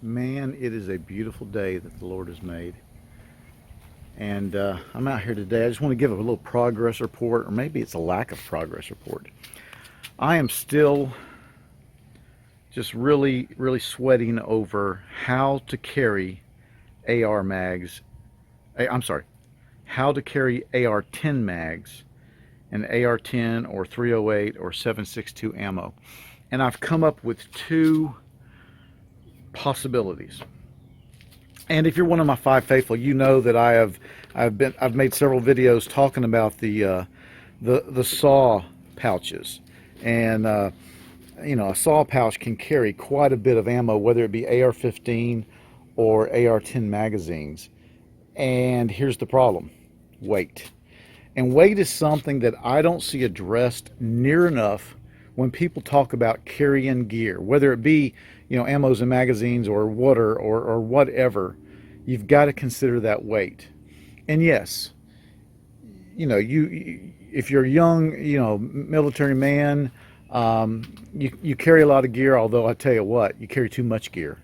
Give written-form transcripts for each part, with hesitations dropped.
Man, it is a beautiful day that the Lord has made. And I'm out here today. I just want to give a little progress report, or maybe it's a lack of progress report. I am still just really sweating over how to carry AR mags. I'm sorry, how to carry AR-10 mags and AR-10 or 308 or 7.62 ammo. And I've come up with two possibilities. And if you're one of my five faithful, you know that I've made several videos talking about the saw pouches, and you know, a saw pouch can carry quite a bit of ammo, whether it be AR-15 or AR-10 magazines. And here's the problem: weight. And weight is something that I don't see addressed near enough when people talk about carrying gear, whether it be, you know, ammos and magazines or water or whatever. You've got to consider that weight. And yes, you know, if you're a young, you know, military man, you carry a lot of gear. Although I tell you what, you carry too much gear,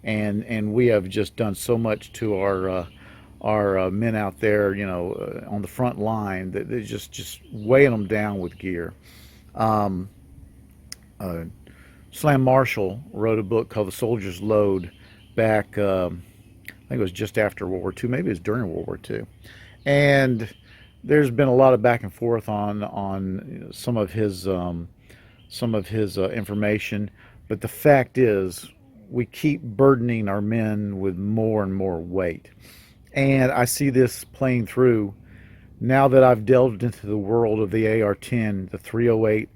and we have just done so much to our men out there, you know, on the front line, that they're just weighing them down with gear. Slam Marshall wrote a book called The Soldier's Load back, I think it was just after World War II, maybe it was during World War II. And there's been a lot of back and forth on some of his information, but the fact is we keep burdening our men with more and more weight. And I see this playing through now that I've delved into the world of the AR-10, the 308,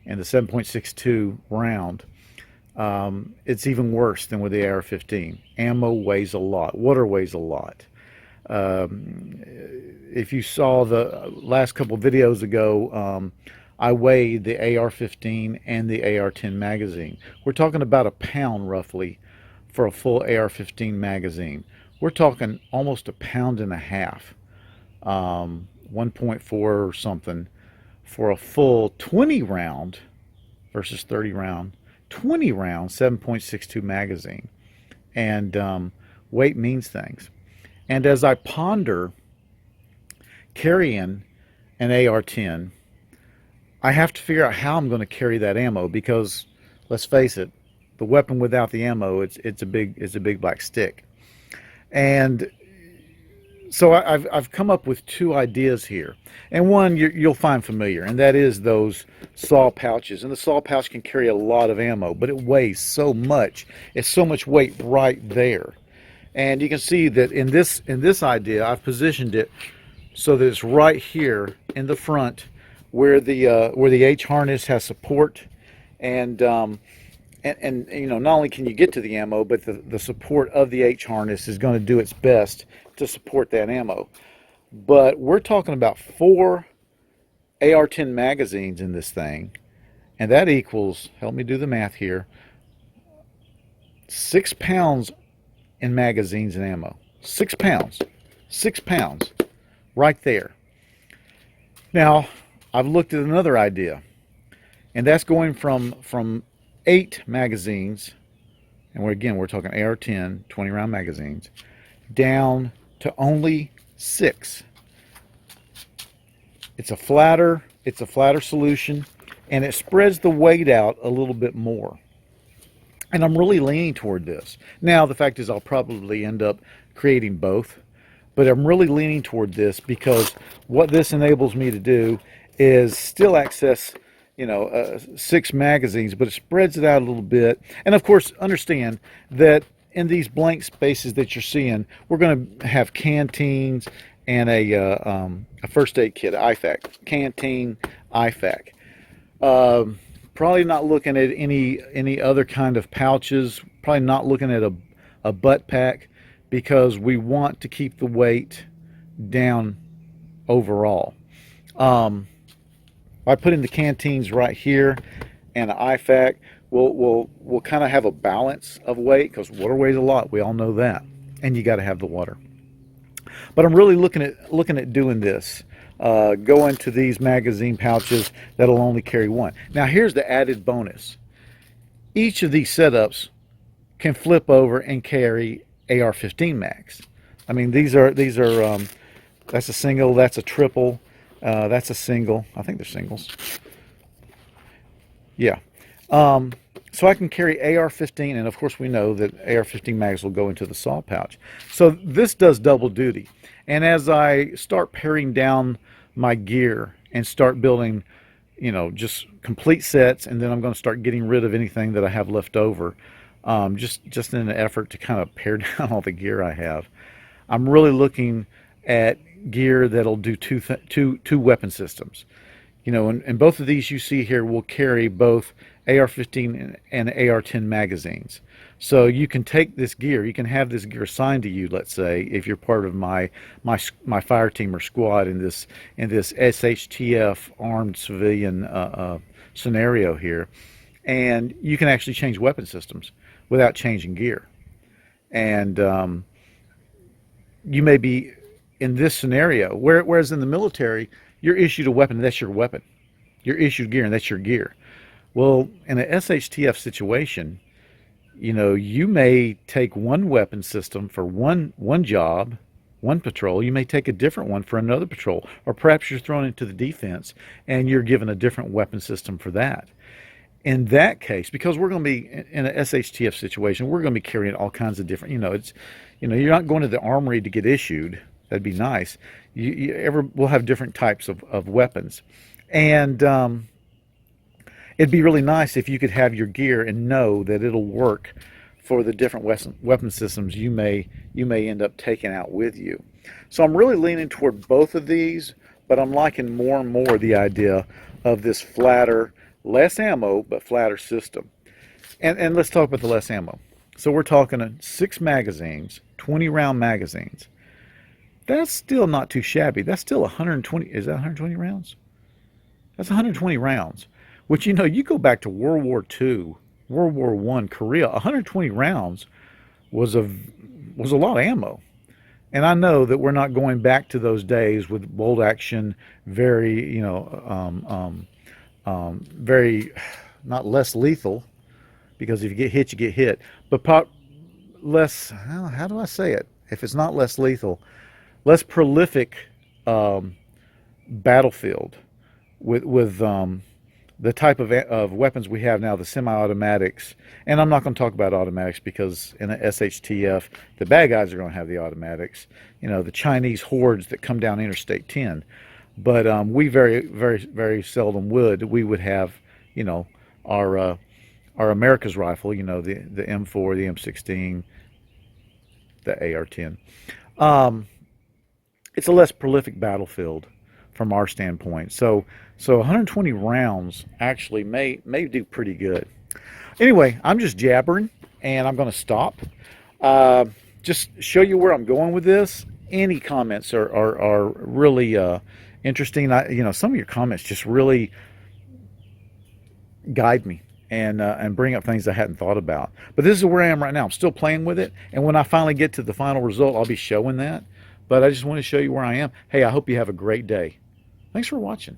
and the 7.62 round. It's even worse than with the AR-15. Ammo weighs a lot. Water weighs a lot. If you saw the last couple videos ago, I weighed the AR-15 and the AR-10 magazine. We're talking about a pound roughly for a full AR-15 magazine. We're talking almost a pound and a half, 1.4 or something, for a full 20 round versus 30 round, 20 round 7.62 magazine. And weight means things. And as I ponder carrying an AR-10, I have to figure out how I'm going to carry that ammo, because let's face it, the weapon without the ammo, it's a big black stick. And so I've come up with two ideas here, and one you'll find familiar, and that is those saw pouches. And the saw pouch can carry a lot of ammo, but it weighs so much. It's so much weight right there. And you can see that in this idea, I've positioned it so that it's right here in the front, where the H harness has support, and you know, not only can you get to the ammo, but the support of the H harness is going to do its best to support that ammo. But we're talking about 4 AR-10 magazines in this thing, and that equals, help me do the math here, 6 pounds in magazines and ammo. 6 pounds. 6 pounds right there. Now, I've looked at another idea, and that's going from 8 magazines, and we're talking AR-10 20 round magazines, down to only 6. It's a flatter solution, and it spreads the weight out a little bit more. And I'm really leaning toward this. Now, the fact is I'll probably end up creating both, but I'm really leaning toward this because what this enables me to do is still access, you know, 6 magazines, but it spreads it out a little bit. And of course, understand that in these blank spaces that you're seeing, we're going to have canteens and a first aid kit, IFAK, canteen, IFAK. Probably not looking at any other kind of pouches. Probably not looking at a butt pack, because we want to keep the weight down overall. By putting the canteens right here and an IFAK, we'll kind of have a balance of weight, because water weighs a lot. We all know that, and you got to have the water. But I'm really looking at doing this. Go into these magazine pouches that'll only carry 1. Now here's the added bonus. Each of these setups can flip over and carry AR-15 mags. I mean, these are that's a single, that's a triple, that's a single. I think they're singles. Yeah. So I can carry AR-15, and of course we know that AR-15 mags will go into the saw pouch. So this does double duty. And as I start paring down my gear and start building, just complete sets, and then I'm going to start getting rid of anything that I have left over, just in an effort to kind of pare down all the gear I have. I'm really looking at gear that'll do two weapon systems. And both of these you see here will carry both AR-15 and AR-10 magazines. So you can take this gear, you can have this gear assigned to you, let's say, if you're part of my fire team or squad in this SHTF armed civilian scenario here, and you can actually change weapon systems without changing gear. And you may be in this scenario, whereas in the military, you're issued a weapon, and that's your weapon. You're issued gear, and that's your gear. Well, in a SHTF situation, you may take one weapon system for one job, one patrol. You may take a different one for another patrol, or perhaps you're thrown into the defense and you're given a different weapon system for that. In that case, because we're going to be in a SHTF situation, we're going to be carrying all kinds of different, you're not going to the armory to get issued. That'd be nice. We'll have different types of weapons. And it'd be really nice if you could have your gear and know that it'll work for the different weapon systems you may end up taking out with you. So I'm really leaning toward both of these, but I'm liking more and more the idea of this flatter, less ammo, but flatter system. And let's talk about the less ammo. So we're talking 6 magazines, 20 round magazines. That's still not too shabby. That's still 120. Is that 120 rounds? That's 120 rounds. Which, you go back to World War II, World War I, Korea. 120 rounds was a lot of ammo. And I know that we're not going back to those days with bolt action, very, very not less lethal, because if you get hit, you get hit. But less. How do I say it? If it's not less lethal, less prolific battlefield with the type of weapons we have now, the semi-automatics. And I'm not going to talk about automatics because in a SHTF, the bad guys are going to have the automatics. The Chinese hordes that come down Interstate 10. But we very, very, very seldom would. We would have, our America's rifle, the M4, the M16, the AR-10. It's a less prolific battlefield from our standpoint. So 120 rounds actually may do pretty good. Anyway, I'm just jabbering, and I'm going to stop. Just show you where I'm going with this. Any comments are really interesting. Some of your comments just really guide me and bring up things I hadn't thought about. But this is where I am right now. I'm still playing with it, and when I finally get to the final result, I'll be showing that. But I just want to show you where I am. Hey, I hope you have a great day. Thanks for watching.